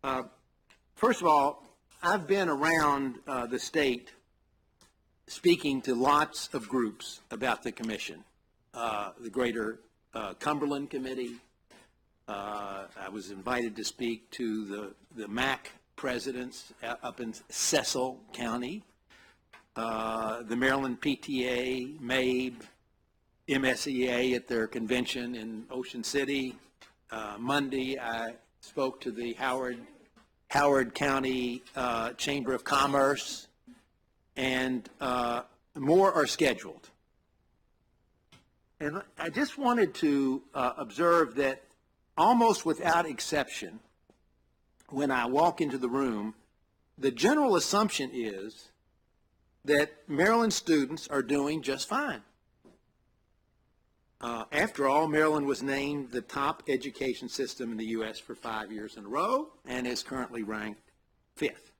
First of all, I've been around the state speaking to lots of groups about the commission. The Greater Cumberland Committee. I was invited to speak to the MAC presidents up in Cecil County, the Maryland PTA, MAEP, MSEA at their convention in Ocean City. Monday, I spoke to the Howard County Chamber of Commerce, and more are scheduled. And I just wanted to observe that almost without exception, when I walk into the room, the general assumption is that Maryland students are doing just fine. After all, Maryland was named the top education system in the U.S. for 5 years in a row and is currently ranked 5th.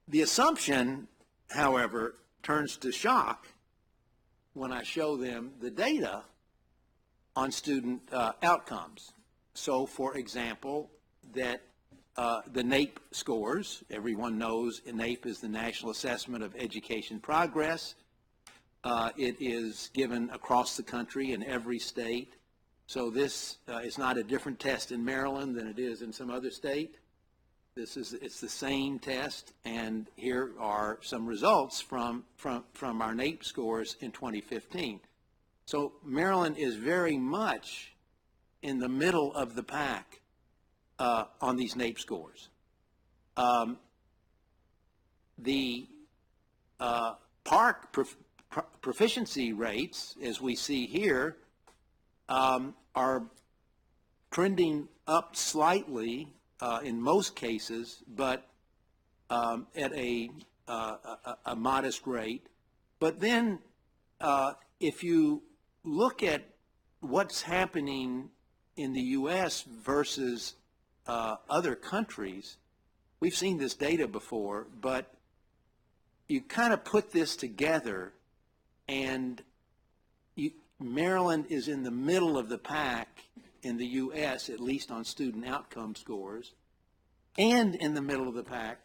The assumption, however, turns to shock when I show them the data on student outcomes. So, for example, that the NAEP scores, everyone knows NAEP is the National Assessment of Education Progress. It is given across the country in every state. So this is not a different test in Maryland than it is in some other state. It's the same test, and here are some results from our NAEP scores in 2015. So Maryland is very much in the middle of the pack on these NAEP scores. The PARCC proficiency rates, as we see here, are trending up slightly in most cases, but at a modest rate. But then if you look at what's happening in the U.S. versus other countries, we've seen this data before, but you kind of put this together, and Maryland is in the middle of the pack in the U.S., at least on student outcome scores, and in the middle of the pack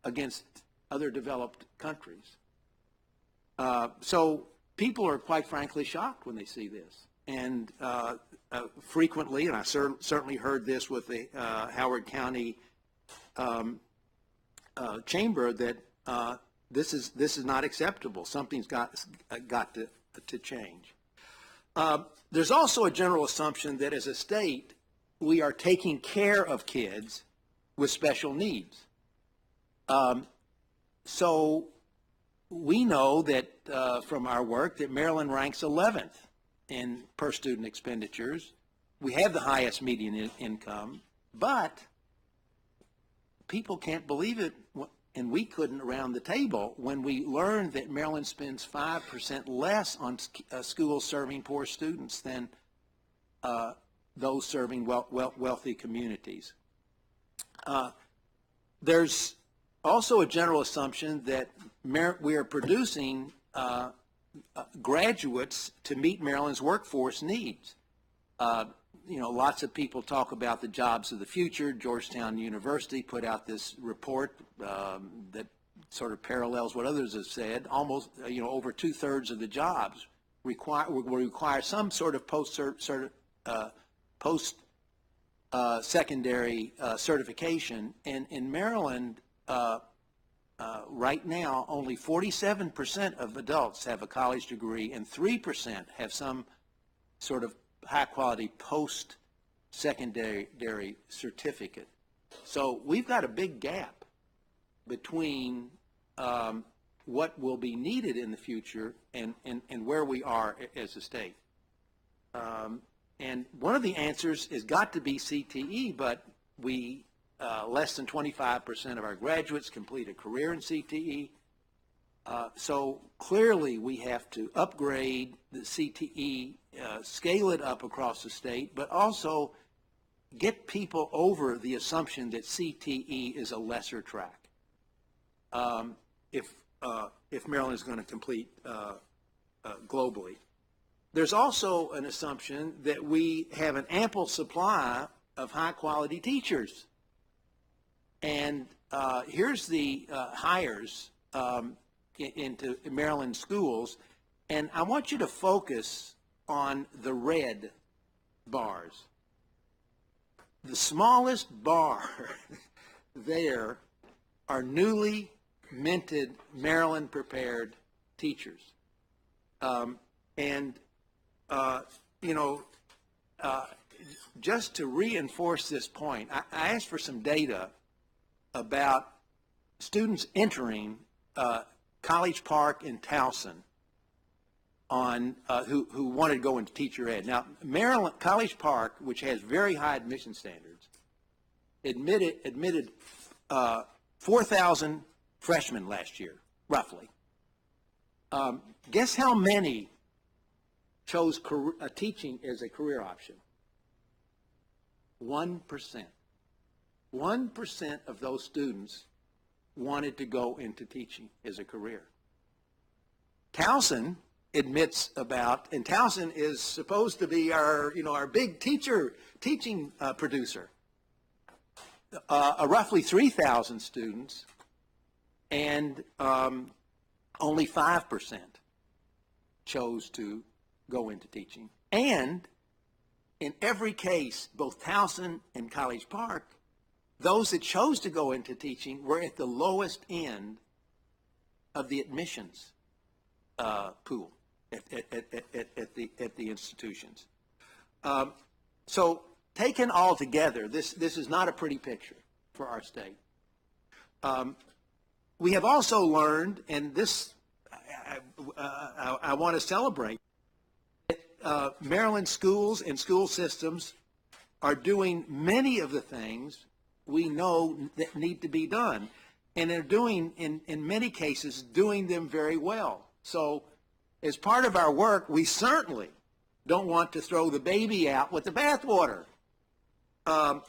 against other developed countries. So people are quite frankly shocked when they see this. And frequently, and I certainly heard this with the Howard County Chamber, that this is not acceptable. Something's got to change. There's also a general assumption that as a state, we are taking care of kids with special needs. So we know that from our work that Maryland ranks 11th in per student expenditures. We have the highest median income, but people can't believe it, and we couldn't around the table, when we learned that Maryland spends 5% less on schools serving poor students than those serving wealthy communities. There's also a general assumption that we are producing graduates to meet Maryland's workforce needs. You know, lots of people talk about the jobs of the future. Georgetown University put out this report that sort of parallels what others have said. Almost, you know, over 2/3 of the jobs will require some sort of post-secondary certification. And in Maryland, right now, only 47% of adults have a college degree, and 3% have some sort of high-quality post-secondary certificate. So we've got a big gap between what will be needed in the future and where we are as a state. And one of the answers has got to be CTE, but we less than 25% of our graduates complete a career in CTE. So clearly we have to upgrade the CTE, scale it up across the state, but also get people over the assumption that CTE is a lesser track if Maryland is going to complete globally. There's also an assumption that we have an ample supply of high-quality teachers. And here's the hires into Maryland schools, and I want you to focus on the red bars. The smallest bar there are newly minted Maryland-prepared teachers. Just to reinforce this point, I asked for some data about students entering College Park in Towson who wanted to go into teacher ed. Now, Maryland College Park, which has very high admission standards, admitted 4,000 freshmen last year, roughly. Guess how many chose teaching as a career option? 1%. 1% of those students wanted to go into teaching as a career. Towson admits about, and Towson is supposed to be our big teaching producer. Roughly 3,000 students, and only 5% chose to go into teaching. And in every case, both Towson and College Park, those that chose to go into teaching were at the lowest end of the admissions pool at the institutions. So taken all together, this is not a pretty picture for our state. We have also learned, and this I want to celebrate, that Maryland schools and school systems are doing many of the things we know that need to be done, and they're doing, in many cases, doing them very well. So as part of our work, we certainly don't want to throw the baby out with the bathwater.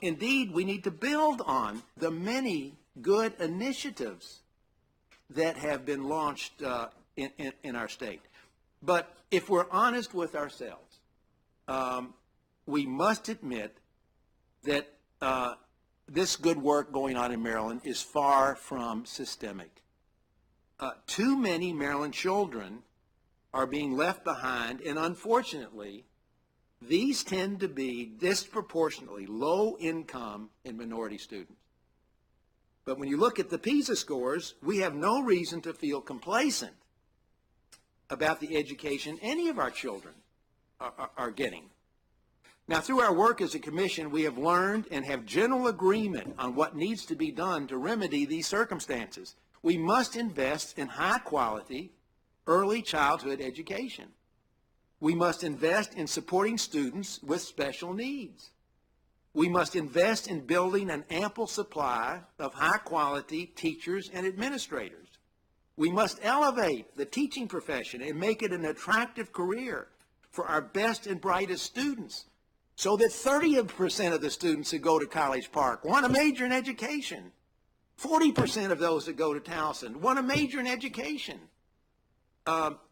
Indeed, we need to build on the many good initiatives that have been launched in our state. But if we're honest with ourselves, we must admit that this good work going on in Maryland is far from systemic. Too many Maryland children are being left behind, and unfortunately, these tend to be disproportionately low income and minority students. But when you look at the PISA scores, we have no reason to feel complacent about the education any of our children are getting. Now, through our work as a commission, we have learned and have general agreement on what needs to be done to remedy these circumstances. We must invest in high-quality early childhood education. We must invest in supporting students with special needs. We must invest in building an ample supply of high-quality teachers and administrators. We must elevate the teaching profession and make it an attractive career for our best and brightest students, so that 30% of the students that go to College Park want a major in education. 40% of those that go to Towson want a major in education.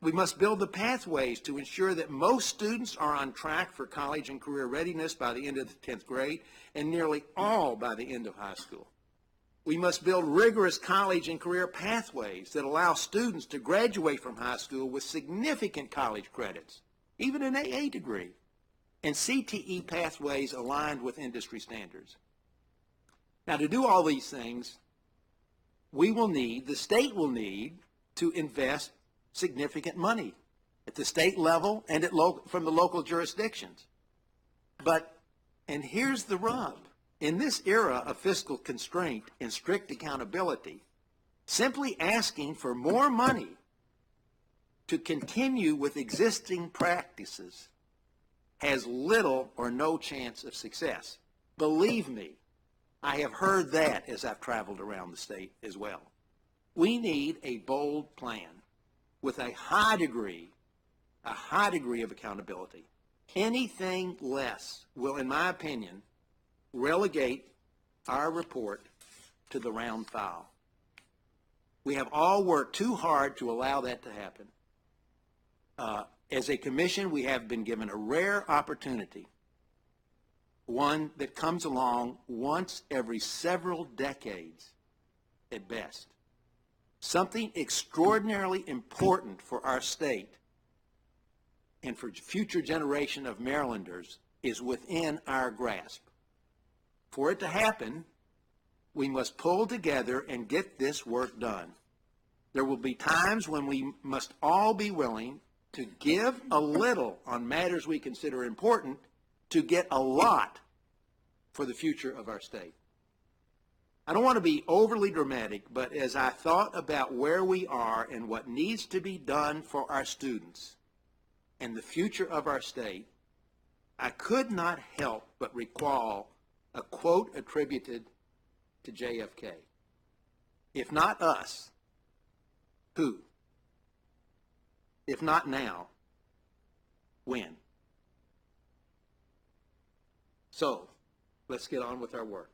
We must build the pathways to ensure that most students are on track for college and career readiness by the end of the 10th grade, and nearly all by the end of high school. We must build rigorous college and career pathways that allow students to graduate from high school with significant college credits, even an AA degree, and CTE pathways aligned with industry standards. Now, to do all these things, the state will need to invest significant money at the state level and from the local jurisdictions. And here's the rub. In this era of fiscal constraint and strict accountability, simply asking for more money to continue with existing practices has little or no chance of success. Believe me, I have heard that as I've traveled around the state as well. We need a bold plan with a high degree of accountability. Anything less will, in my opinion, relegate our report to the round file. We have all worked too hard to allow that to happen. As a commission, we have been given a rare opportunity one that comes along once every several decades at best. Something extraordinarily important for our state and for future generation of Marylanders is within our grasp. For it to happen, we must pull together and get this work done. There will be times when we must all be willing to give a little on matters we consider important to get a lot for the future of our state. I don't want to be overly dramatic, but as I thought about where we are and what needs to be done for our students and the future of our state, I could not help but recall a quote attributed to JFK. If not us, who? If not now, when? So, let's get on with our work.